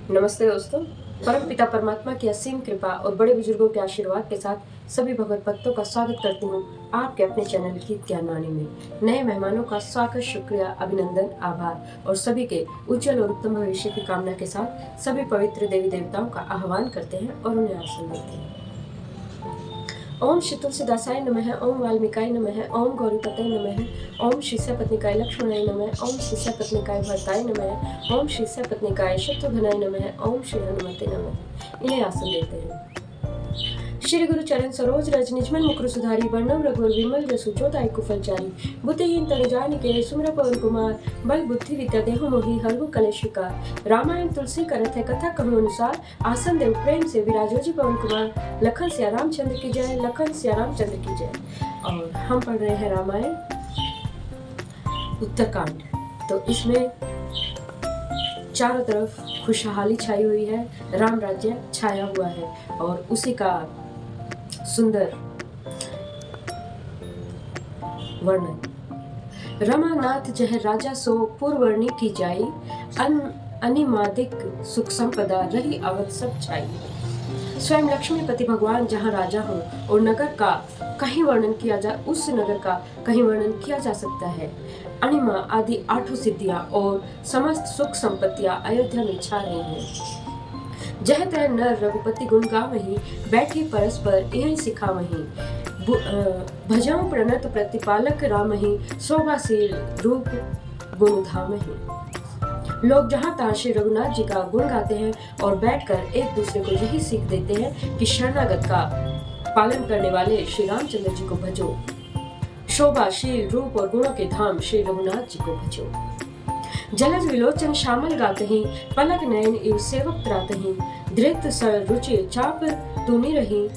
नमस्ते दोस्तों। परम पिता परमात्मा की असीम कृपा और बड़े बुजुर्गों के आशीर्वाद के साथ सभी भगवत भक्तों का स्वागत करती हूँ आपके अपने चैनल गीत ज्ञानवाणी में। नए मेहमानों का स्वागत, शुक्रिया, अभिनंदन, आभार और सभी के उज्जवल और उत्तम भविष्य की कामना के साथ सभी पवित्र देवी देवताओं का आह्वान करते हैं और उन्हें आसन देते हैं। ओम श्री तुलसीदासाय नमः, ओम वाल्मीकाय नमः, ओम गौरीपतये नमः, ओम श्री सपत्निकाय लक्ष्मणाय नमः, ओम श्री सपत्निकाय भरताय नमः, ओम श्री सपत्निकाय शत्रुघ्नाय नमः, ओम श्री हनुमते नमः। इन्हें आसन देते हैं। श्री गुरु चरण सरोज रज निजमन मुकुर सुधारी, वर्णम रघुवर विमल जसु जोदायक कुफलचारी, बुद्धिहीन तनु जानिके सुमिरौ पवन कुमार, बल बुद्धि विद्या देहु मोहि हरहु कलेश विकार। रामायण तुलसी करत है कथा कहु अनुसार, आसन देव प्रेम से विराजो जी पवन कुमार। लखन सिया रामचंद्र की जय, लखन सिया रामचंद्र की जय। और हम पढ़ रहे हैं रामायण उत्तरकांड। तो इसमें चारों तरफ खुशहाली छाई हुई है, राम राज्य छाया हुआ है और उसी का सुंदर वर्णन। रमानाथ जह राजा सो पुरवर्णी की जाई, अनिमादिक सुख संपदा रही अवध सब छाई। स्वयं लक्ष्मीपति भगवान जहाँ राजा हो और नगर का कहीं वर्णन किया जा उस नगर का कहीं वर्णन किया जा सकता है। अनिमा आदि 8 सिद्धियां और समस्त सुख संपत्तियां अयोध्या में छा रही हैं। जह तह नर रघुपति गुण गावहीं, बैठी परस्पर यही सिखावहीं। भजऊं प्रणत प्रतिपालक रामहीं, शोभाशील रूप गुण धामहीं। लोग जहाँ तहाँ श्री रघुनाथ जी का गुण गाते हैं और बैठकर एक दूसरे को यही सीख देते हैं कि शरणागत का पालन करने वाले श्री रामचंद्र जी को भजो। शोभाशील रूप और गुणों के धाम श्री रघुनाथ जी को भजो। जलज विलोचन श्यामल गातहीं, पलक नयन इव सेवक त्रातहीं। धृत सर रुचि चाप तूनी रही,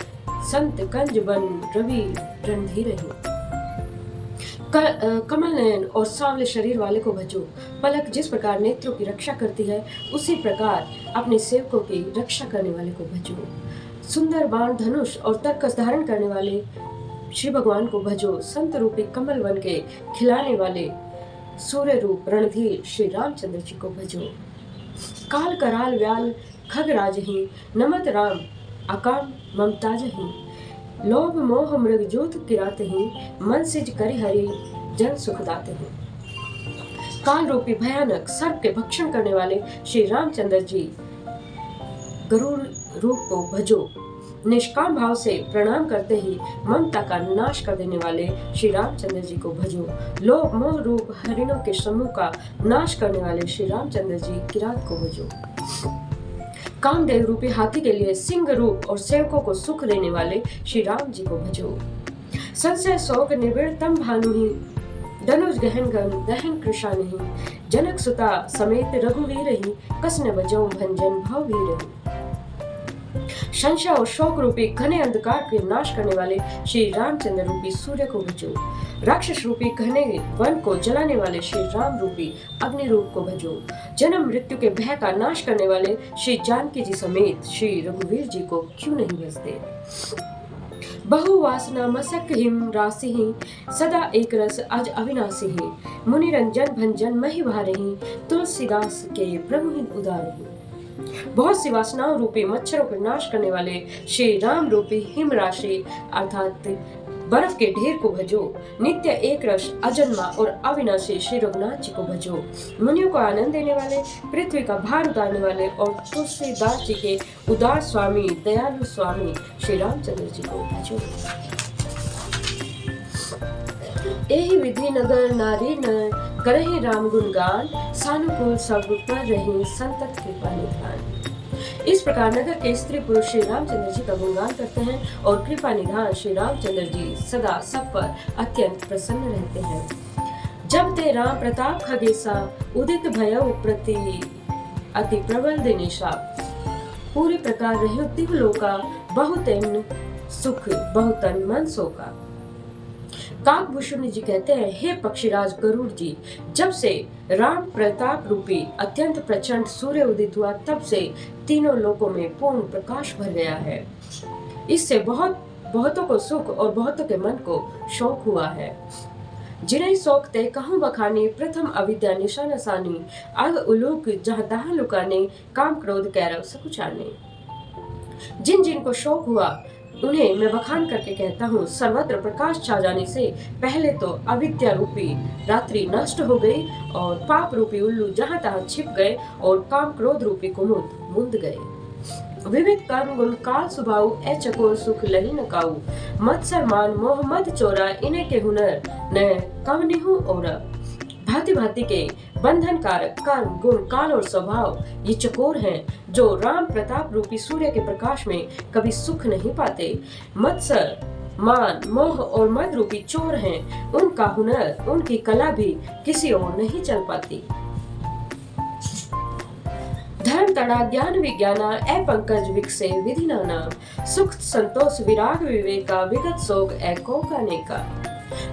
संत कंज बन रवि रणधीर रही। कमल नयन और सांवले शरीर वाले को भजो। पलक जिस प्रकार नेत्रों की रक्षा करती है, उसी प्रकार अपने सेवकों की रक्षा करने वाले को भजो। सुंदर बाण धनुष और तरकस धारण करने वाले श्री भगवान को भजो। संत रूपी कमल बन के खिलाने वाले सूर्य रूप रणधीर श्री रामचंद्र जी को भजो। काल कराल व्याल खगराज ही, नमत राम अकाम ममताज ही। लोभ मोह मृग जोत किरात ही, मन सिज करि हरि जन सुखदात ही। काल रूपी भयानक सर्प के भक्षण करने वाले श्री रामचंद्र जी गरुड़ रूप को भजो। निष्काम भाव से प्रणाम करते ही ममता का नाश कर देने वाले श्री रामचंद्र जी को भजो। लोभ मोह रूप हरिणों के समूह का नाश करने वाले श्री रामचंद्र जी किरात को भजो। कामदेव रूपी हाथी के लिए सिंह रूप और सेवकों को सुख देने वाले श्री राम जी को भजो। संशय शोक निबिड़ तम भानु ही, धनुष गहन गहन कृषा नहीं। जनक सुता समेत रघुवीर ही, कसने बजो भंजन भाव वीर ही। संशय और शोक रूपी घने अंधकार के नाश करने वाले श्री रामचंद्र रूपी सूर्य को भजो। राक्षस रूपी घने वन को जलाने वाले श्री राम रूपी अग्नि रूप को भजो। जन्म मृत्यु के भय का नाश करने वाले श्री जानकी जी समेत श्री रघुवीर जी को क्यों नहीं भजते। बहु वासना मसक हिम राशि ही, सदा एक रस अज अविनाशी ही। मुनि रंजन भंजन मही भारही, तुलसीदास के प्रभु ही उदारही। बहुत सी वासनाओं रूपी मच्छरों का नाश करने वाले श्री राम रूपी हिम राशि अर्थात बर्फ के ढेर को भजो। नित्य एक रस अजन्मा और अविनाशी श्री रघुनाथ जी को भजो। मुनियों को आनंद देने वाले, पृथ्वी का भार उतारने वाले और तुलसीदास जी के उदार स्वामी दयालु स्वामी श्री रामचंद्र जी को भजो। एहि विधि नगर नारी न करहि राम गुणगान, सानुकूल सब पर रही संतत कृपा निधान। इस प्रकार नगर के स्त्री पुरुष श्री रामचंद्र जी का गुणगान करते हैं और कृपा निधान श्री रामचंद्र जी सदा सब पर अत्यंत प्रसन्न रहते हैं। जब ते राम प्रताप खगेसा, उदित भयउ प्रति अति प्रबल दिनेशा। पूरी प्रकार रहे दिव्य लोका, बहुतेन सुख बहुतन मन शोका। काकभूषण जी कहते हैं, हे पक्षीराज गरुड़ जी, जब से राम प्रताप रूपी अत्यंत प्रचंड सूर्य उदित हुआ, तब से तीनों लोकों में पूर्ण प्रकाश भर गया है। इससे बहुतों को सुख और बहुतों के मन को शोक हुआ है। जिन्हें शौक ते कहूँ बखानी प्रथम अविद्या निशान सानी अग उलूक जहाँ तहाँ लुकाने काम क्रोध कैरव सकुचाने। जिन जिन को शौक हुआ उन्हें मैं बखान करके कहता हूँ, सर्वत्र प्रकाश छा जाने से पहले तो अविद्या रूपी रात्रि नष्ट हो गई और पाप रूपी उल्लू जहां तहां छिप गए और काम क्रोध रूपी कुमुद मुंद गए। विविध कर्म गुण काल सुभाऊ ए चकोर सुख लही न काऊ, मत्सर मान मोह मद चोरा इन्हें के हुनर न कवनिहु ओरा। भांति भांति के बंधन कारक कर्म गुण काल और स्वभाव ये चकोर हैं जो राम प्रताप रूपी सूर्य के प्रकाश में कभी सुख नहीं पाते। मत्सर मान मोह और मद रूपी चोर हैं, उनका हुनर उनकी कला भी किसी और नहीं चल पाती। धर्म तड़ा ज्ञान विज्ञाना ए पंकज विकसे विधि नाना, सुख संतोष विराग विवेका विगत सोग ए को का।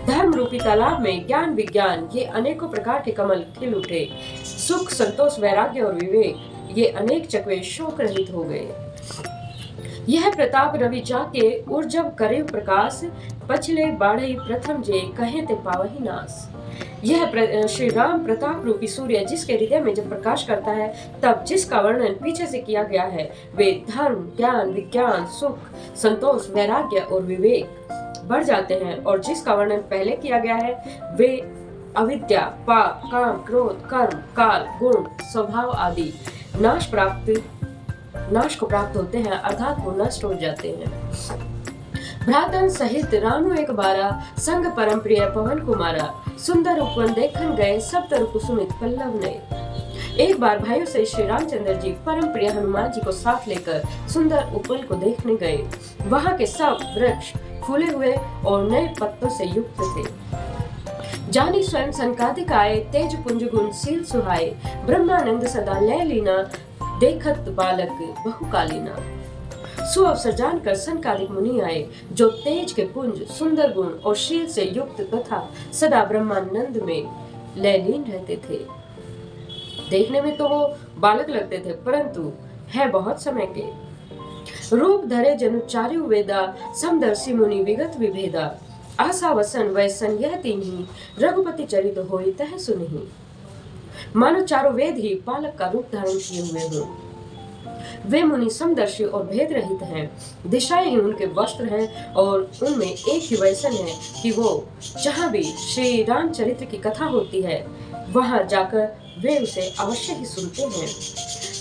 धर्म रूपी तालाब में ज्ञान विज्ञान ये अनेकों प्रकार के कमल खिल उठे, सुख संतोष वैराग्य और विवेक ये अनेक चकवे शोक रहित हो गए। यह प्रताप रवि जाके उर्जव करे प्रकाश, पछले बाढ़ई प्रथम जे कहे ते पावही नास। यह श्री राम प्रताप रूपी सूर्य जिसके हृदय में जब प्रकाश करता है तब जिसका वर्णन पीछे से किया गया है वे धर्म ज्ञान विज्ञान सुख संतोष वैराग्य और विवेक बढ़ जाते हैं, और जिसका वर्णन पहले किया गया है वे अविद्या पाप काम क्रोध कर्म काल गुण स्वभाव आदि नाश को प्राप्त होते हैं, अर्थात वो नष्ट हो जाते हैं। भ्रातन सहित रानु एक बारा, संग परम प्रिय पवन कुमारा, सुंदर उपवन देखन गए सब तरु कुसुमित पल्लव ने। एक बार भाइयों से श्री रामचंद्र जी परम प्रिय हनुमान जी को साथ लेकर सुंदर उपवन को देखने गए। वहाँ के सब वृक्ष फूले हुए और नए पत्तों से युक्त थे। जानी स्वयं सनकादिक आए, तेज पुंज गुण सील सुहाए, ब्रह्मानंद सदा लय लीना, देखत बालक बहुकालीना। सुअवसर जानकर सनकादिक मुनि आए जो तेज के पुंज सुंदर गुण और शील से युक्त तथा सदा ब्रह्मानंद में लयलीन रहते थे। देखने में तो वो बालक लगते थे परंतु है बहुत समय के। रूप धरे जनु चारु वेदा, समदर्शी मुनि विगत विभेदा, आशा वसन वैसन यह तीन्ही, रघुपति चरित होई तह सुनहि। मानो चारों वेद ही बालक का रूप धारण किए हुए हों। वे मुनि समदर्शी और भेद रहित हैं, दिशाएं ही उनके वस्त्र हैं और उनमें एक ही वैसन है कि वो जहाँ भी श्री रामचरित्र की कथा होती है वहां जाकर वे उसे अवश्य ही सुनते हैं।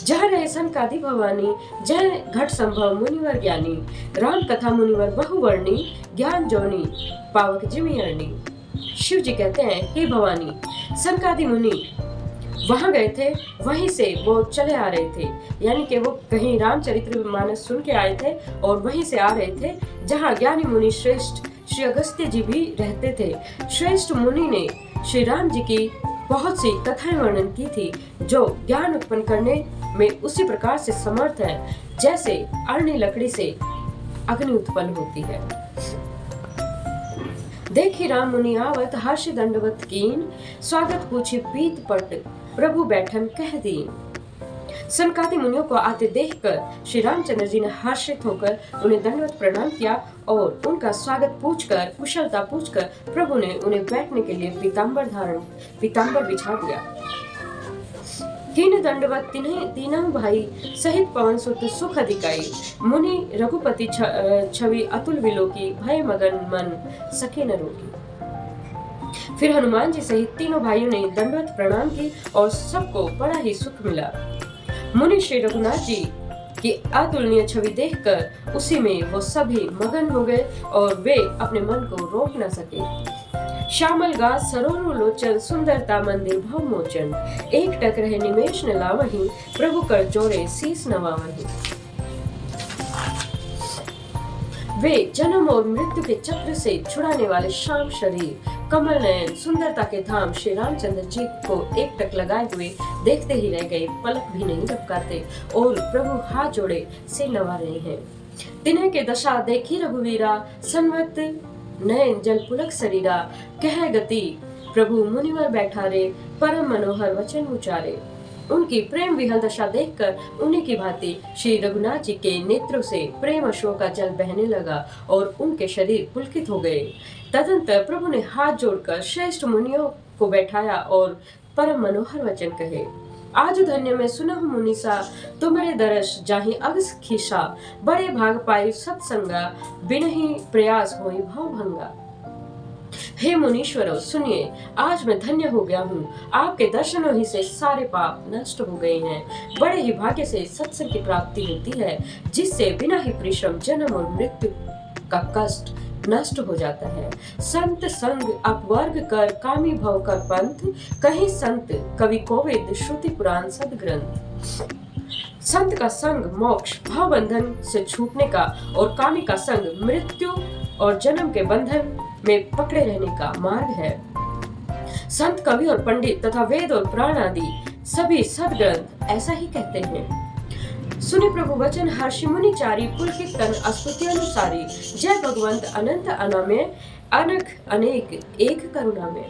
जहाँ रहे सनकादि भवानी, जय घट संभव मुनिवर ज्ञानी, राम कथा मुनिवर बहुवर्णी, ज्ञान जोनी पावक जिमि अरणी। शिव जी कहते हैं हे भवानी, सनकादि मुनि वहां गए थे, वहीं से वो चले आ रहे थे, यानी कि वो कहीं रामचरित्र मानस सुन के आए थे और वहीं से आ रहे थे जहाँ ज्ञानी मुनि श्रेष्ठ श्री अगस्त्य जी भी रहते थे। श्रेष्ठ मुनि ने श्री राम जी की बहुत सी कथाएं वर्णन की थी जो ज्ञान उत्पन्न करने में उसी प्रकार से समर्थ है जैसे अरणी लकड़ी से अग्नि उत्पन्न होती है। देखी राम मुनि आवत, हर्ष दंडवत कीन, स्वागत पूछी पीत पट, प्रभु बैठन कह दीन। सनकादि मुनियों को आते देखकर श्री रामचंद्र जी ने हर्षित होकर उन्हें दंडवत प्रणाम किया और उनका स्वागत पूछकर कुशलता पूछकर प्रभु ने उन्हें बैठने के लिए पीताम्बर बिछा दिया। कीन दंडवत तीनों भाई सहित पवन सुत सुख अधिकाई, मुनि रघुपति छवि अतुल विलोकी, भय मगन मन सके न रोकी। फिर हनुमान जी सहित तीनों भाइयों ने दंडवत प्रणाम की और सबको बड़ा ही सुख मिला। मुनि श्री रघुनाथ जी की अतुलनीय छवि देखकर उसी में वो सभी मगन हो गए और वे अपने मन को रोक न सके। श्यामल गास सरोरु लोचन, सुंदरता मंदिर भव मोचन, एक टक रहे निमेश न लावही, प्रभु कर जोड़े शीस नवावही। वे जन्म और मृत्यु के चक्र से छुड़ाने वाले श्याम शरीर, कमल नयन, सुंदरता के धाम श्री रामचंद्र जी को एक टक लगाए हुए देखते ही रह गए, पलक भी नहीं झपकाते और प्रभु हाथ जोड़े से नवा रहे हैं। तिन्ह के दशा देखी रघुवीरा, संवत नयन जल पुलक शरीरा, कह गति प्रभु मुनिवर बैठा रे, परम मनोहर वचन उचारे। उनकी प्रेम विहल दशा देखकर उन्हीं की भांति श्री रघुनाथ जी के नेत्रों से प्रेम अश्रु का जल बहने लगा और उनके शरीर पुलकित हो गए। तदंतर प्रभु ने हाथ जोड़कर श्रेष्ठ मुनियों को बैठाया और परम मनोहर वचन कहे। आज धन्य में सुनहु मुनिसा तुम्हारे दरस जाहि अगस खिसा बड़े भाग पाई सत्संगा बिनहि प्रयास होई भाव भंगा। हे मुनीश्वरों सुनिए, आज मैं धन्य हो गया हूँ। आपके दर्शनों ही से सारे पाप नष्ट हो गए हैं। बड़े ही भाग्य से सत्संग की प्राप्ति होती है, जिससे बिना ही परिश्रम जन्म और मृत्यु का कष्ट नष्ट हो जाता है। संत संग अपवर्ग कर कामी भव कर पंथ, कहीं संत कवि कोविद श्रुति पुराण सदग्रंथ। संत का संग मोक्ष भाव बंधन से छूटने का और कामी का संग मृत्यु और जन्म के बंधन में पकड़े रहने का मार्ग है। संत कवि और पंडित तथा वेद और पुराण आदि सभी सदग्रंथ ऐसा ही कहते हैं। सुनि प्रभु वचन हर्षि मुनि चारी पुलकित तन स्तुति अनुसारी, जय भगवंत अनंत अनामय अनख अनेक एक करुणा में।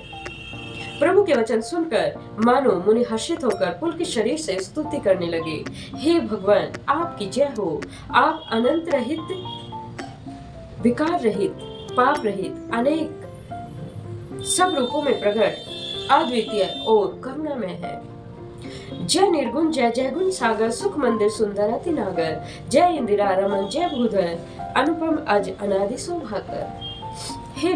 प्रभु के वचन सुनकर मानो मुनि हर्षित होकर पुलकित शरीर से स्तुति करने लगे। हे भगवान, आपकी जय हो। आप अनंत रहित, विकार रहित, पाप रहित, अनेक सब रूपों में प्रकट, अद्वितीय और करुणामय है। जय निर्गुण, जय जय गुण सागर, सुख मंदिर सुंदर अति नागर, जय इंदिरा रमन, जय भूधर, अनुपम अज अनादि शोभाकर। हे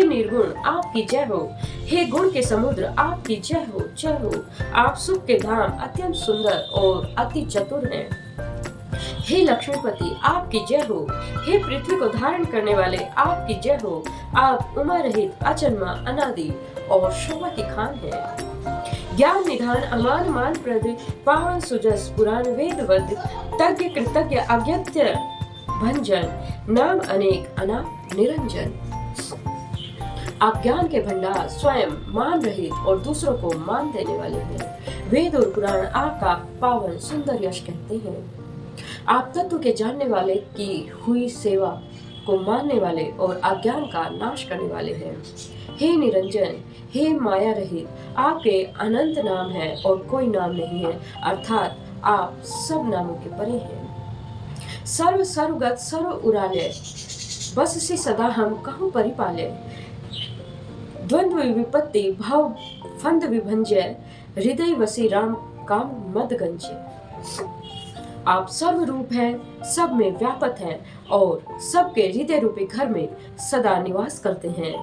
निर्गुण, आपकी जय हो। हे गुण के समुद्र, आपकी जय हो, जय हो। आप सुख के धाम अत्यंत सुंदर और अति चतुर हैं। हे लक्ष्मीपति, आपकी जय हो। हे पृथ्वी को धारण करने वाले, आपकी जय हो। आप उमा रहित, अजन्मा, अनादि और शोभा की खान है। ज्ञान निधान अमान मान प्रद, पावन सुजस पुराण वेद वद, तज्ञ कृतज्ञ अज्ञत्य भंजन, नाम अनेक अनाथ निरंजन। आप ज्ञान के भंडार, स्वयं मान रहित और दूसरों को मान देने वाले हैं। वेद और पुराण आपका पावन सुंदर यश कहते हैं। आप तत्व के जानने वाले की हुई सेवा को मानने वाले और अज्ञान का नाश करने वाले हैं। हे निरंजन, हे माया रहित, आपके अनंत नाम है और कोई नाम नहीं है, अर्थात आप सब नामों के परे हैं। सर्व सर्वगत सर्व उराले, बस से सदा हम कहूँ परिपाले। द्वंद्व विपत्ति भव फंद विभंजय, हृदय वसी राम काम मद गंजे। आप सर्व रूप हैं, सब में व्यापक हैं और सबके हृदय रूपी घर में सदा निवास करते हैं।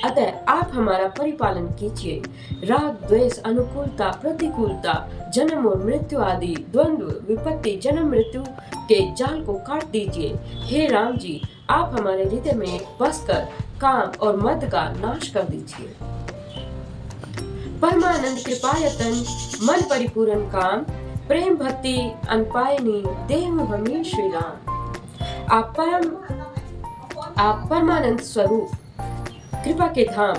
अतः आप हमारा परिपालन कीजिए। राग द्वेष, अनुकूलता, प्रतिकूलता, जन्म और मृत्यु आदि द्वंद्व विपत्ति, जन्म मृत्यु के जाल को काट दीजिए। हे राम जी, आप हमारे हृदय में बसकर काम और मद का नाश कर दीजिए। परमानंद कृपायतन मन परिपूर्ण काम, प्रेम भक्ति अनपायनी देहु हमें श्री राम। आप परमानंद स्वरूप, कृपा के धाम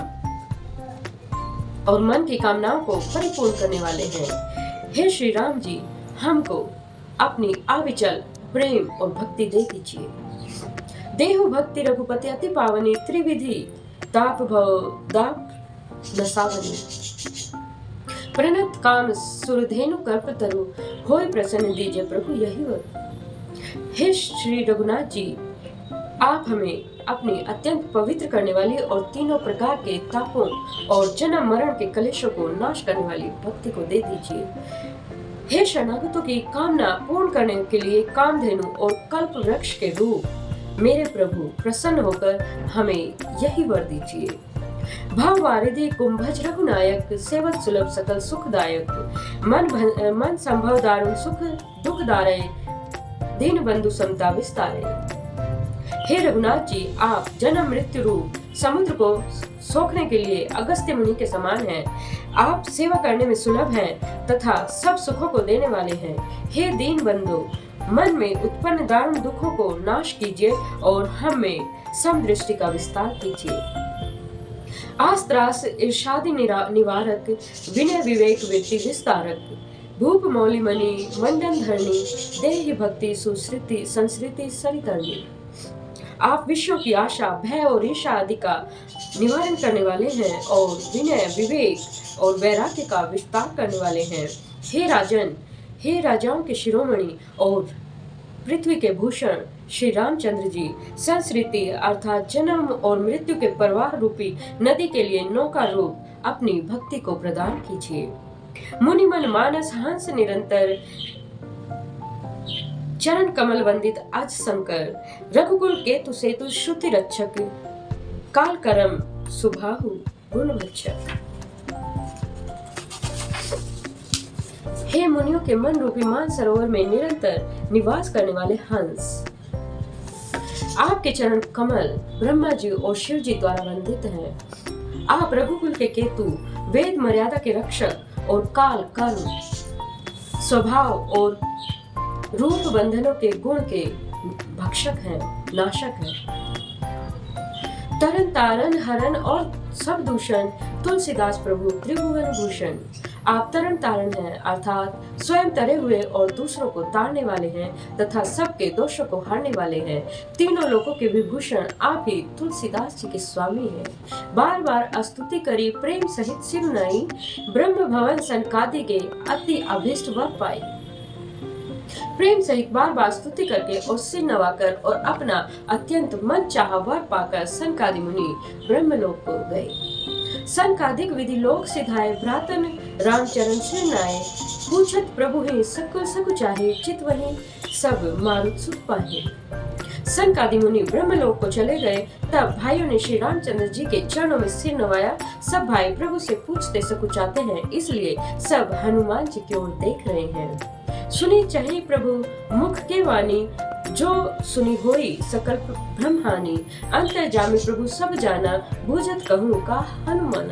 और मन की कामनाओं को परिपूर्ण करने वाले हैं। हे श्री राम जी, हमको अपनी अविचल प्रेम और भक्ति दे दीजिए। देहु भक्ति रघुपति अति पावनी, त्रिविधि ताप भव दाप नसावनी। प्रणत काम सुरधेनु कर्प तरु, होय प्रसन्न दीजिए प्रभु यही वर। हे श्री रघुनाथ जी, आप हमें अपनी अत्यंत पवित्र करने वाली और तीनों प्रकार के तापों और जन्म मरण के कलेशों को नाश करने वाली भक्ति को दे दीजिए। हे शरणागतों की कामना पूर्ण करने के लिए कामधेनु और कल्प वृक्ष के रूप मेरे प्रभु प्रसन्न होकर हमें यही वर दीजिए। भव वारिधि कुंभज रघुनायक, सेवक सुलभ सकल सुखदायक, मन संभव दारुण सुख दुख दारे, दीन बंधु समता विस्तारे। हे रघुनाथ जी, आप जन्म मृत्यु रूप समुद्र को सोखने के लिए अगस्त्य मुनि के समान हैं। आप सेवा करने में सुलभ हैं तथा सब सुखों को देने वाले हैं। हे दीन बंधु, मन में उत्पन्न दारुण दुखों को नाश कीजिए और हम में समदृष्टि का विस्तार कीजिए। आस त्रास इर्षादि निवारक, विनय विवेक वृत्ति विस्तारक, भूप मौली मणि मंडन धरणी, देहि भक्ति सुश्रुति संस्कृति सरितरणी। आप विश्व की आशा भय और ईर्षा आदि का निवारण करने वाले हैं और विनय विवेक और वैराग्य का विस्तार करने वाले हैं। हे राजन, हे राजाओं के शिरोमणि और पृथ्वी के भूषण श्री रामचंद्र जी संस्कृति अर्थात जन्म और मृत्यु के प्रवाह रूपी नदी के लिए नौका रूप अपनी भक्ति को प्रदान कीजिए। मुनिमन मानस हंस निरंतर चरण कमल वंदित आज शंकर, रघुकुल केतु सेतु श्रुति रक्षक, काल करम सुबाहु गुण भक्षक। हे मुनियों के मन रूपी मान सरोवर में निरंतर निवास करने वाले हंस, आपके चरण कमल ब्रह्मा जी और शिव जी द्वारा वंदित हैं। आप रघुकुल के केतु, वेद मर्यादा के रक्षक और काल कर्म स्वभाव और रूप बंधनों के गुण के भक्षक हैं, नाशक हैं। तरन तारन हरन और सब दूषण तुलसीदास प्रभु त्रिभुवन भूषण, आप तरन तारण हैं अर्थात स्वयं तरे हुए और दूसरों को तारने वाले हैं तथा सबके दोषों को हारने वाले हैं। तीनों लोगों के विभूषण आप ही तुलसीदास जी के स्वामी हैं। बार बार स्तुति करी प्रेम सहित सिरुनाई, ब्रह्म भवन सनकादि के अति अभिष्ट वर पाई। प्रेम सहित बार बार स्तुति करके और सिर नवाकर और अपना अत्यंत मन चाहा वर पाकर सनकादि मुनि ब्रह्मलोक को गए। सनकादिक विधि लोक सिधाए, भ्रातन रामचरण सिरनाए, पूछत प्रभु ही सकुल सकु चाहे, चित वही सब मारुत सुख पाहे। सनकादि मुनि ब्रह्मलोक को चले गए। तब भाइयों ने श्री रामचंद्र जी के चरणों में सिर नवाया। सब भाई प्रभु से पूछते सकुचाते हैं, इसलिए सब हनुमान जी की ओर देख रहे हैं। सुनी चाहे प्रभु मुख के वाणी, जो सुनी होई सकल ब्रह्मानी, अंतर्जामी प्रभु सब जाना, बूझत कहूँ का हनुमान।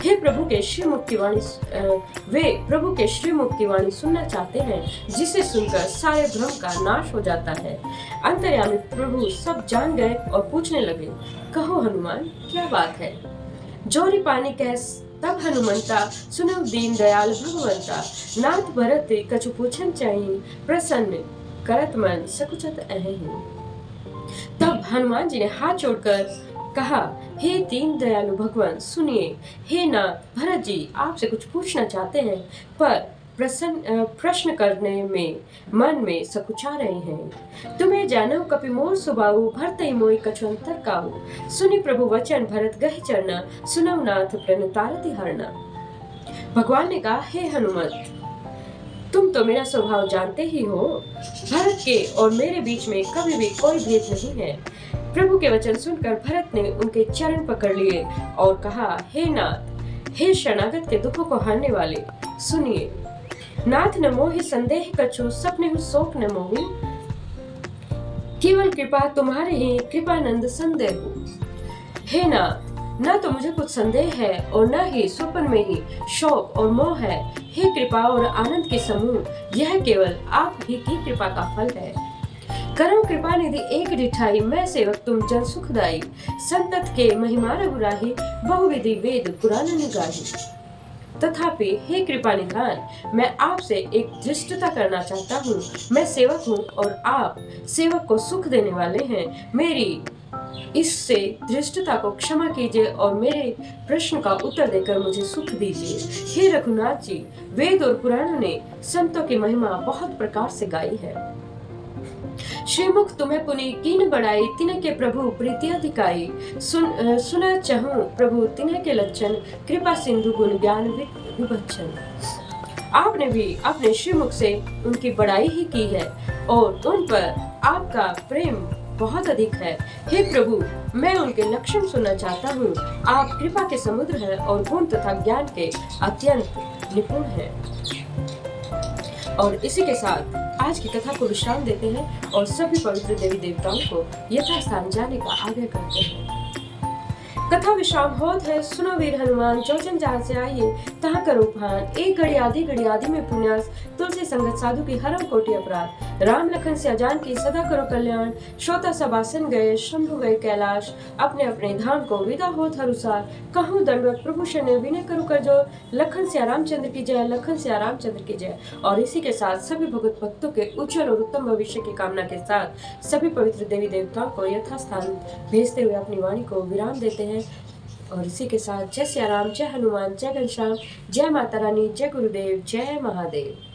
हे प्रभु के श्री मुख की वाणी, वे प्रभु के श्री मुख की वाणी सुनना चाहते हैं, जिसे सुनकर सारे भ्रम का नाश हो जाता है। अंतर्यामी प्रभु सब जान गए और पूछने लगे, कहो हनुमान क्या बात है। जोरी पानी कैस तब हनुमंता, सुनो दीन दयाल भगवंता, नाथ भरत कछु पूछन चाहिए, प्रसन्न करत मन सकुचत अहे। तब हनुमान जी ने हाथ जोड़कर कहा, हे दीन दयालु भगवान सुनिए। हे नाथ भरत जी आपसे कुछ पूछना चाहते हैं, पर प्रश्न करने में मन में सकुचा रहे हैं। तुम्हें जानो कपि मोर सुबाहु, भरतई मोई कछु अंतर काहू। सुनि प्रभु वचन भरत गहि चरना, सुनौ नाथ प्रणतारति हरना। भगवान ने कहा, हे हनुमत तुम तो मेरा स्वभाव जानते ही हो। भरत के और मेरे बीच में कभी भी कोई भेद नहीं है। प्रभु के वचन सुनकर भरत ने उनके चरण पकड़ लिए और कहा, हे नाथ, हे शरणागत के दुखों को हरने वाले, सुनिए। नाथ न मोहि संदेह कछु, सपने हु शोक न मोहु, केवल कृपा तुम्हारे ही कृपानंद संदेह हो। हे नाथ, न तो मुझे कुछ संदेह है और न ही स्वप्न में ही शोक और मोह है। हे कृपा और आनंद के समूह, यह केवल आप ही की कृपा का फल है। करम कृपा निधि एक डिठाई, मैं सेवक तुम जन सुखदाई। संतत के महिमा रघुराही, बहुविधि वेद पुराण निगाही। तथापि हे कृपा निधान, मैं आपसे एक धृष्टता करना चाहता हूँ। मैं सेवक हूँ और आप सेवक को सुख देने वाले हैं। मेरी इससे धृष्टता को क्षमा कीजिए और मेरे प्रश्न का उत्तर देकर मुझे सुख दीजिए। हे रघुनाथ जी, वेद और पुराणों ने संतों की महिमा बहुत प्रकार से गाई है। श्रीमुख तुम्हें पुनि कीन बढ़ाई, तिन्ह के प्रभु प्रीति अधिकाई। सुना चाहूं प्रभु तिन्ह के लक्षण, कृपा सिंधु गुण ज्ञान विभक्षण। आपने भी अपने श्रीमुख से उनकी बड़ाई ही की है और उन पर आपका प्रेम बहुत अधिक है। हे प्रभु, मैं उनके लक्षण सुनना चाहता हूँ। आप कृपा के समुद्र हैं और गुण तथा ज्ञान के अत्यंत निपुण हैं। और इसी के साथ आज की कथा को विश्राम देते हैं और सभी पवित्र देवी देवताओं को यथास्थान जाने का आग्रह करते हैं। कथा विश्राम होत है, सुनो वीर हनुमान, जो जन जहाँ से आइए तहाँ करो भान। एक घड़ी आदि में पुण्यास, तुलसी संगत साधु की हरम कोटि अपराध। राम लखन से अजान की सदा करो कल्याण। श्रोता सब आसन गए, शंभु गए कैलाश, अपने अपने धाम को विदा होत हरुसार। कहूँ दंडवत प्रभु शरण, विनय करूँ कर जोर। लखन से रामचंद्र की जय, लखन से रामचंद्र की जय। और इसी के साथ सभी भगवत भक्तों के उज्जवल और उत्तम भविष्य की कामना के साथ सभी पवित्र देवी देवताओं को यथास्थान भेजते हुए अपनी वाणी को विराम देते हैं। और इसी के साथ जय सिया राम, जय हनुमान, जय घनश्याम, जय माता रानी, जय गुरुदेव, जय महादेव।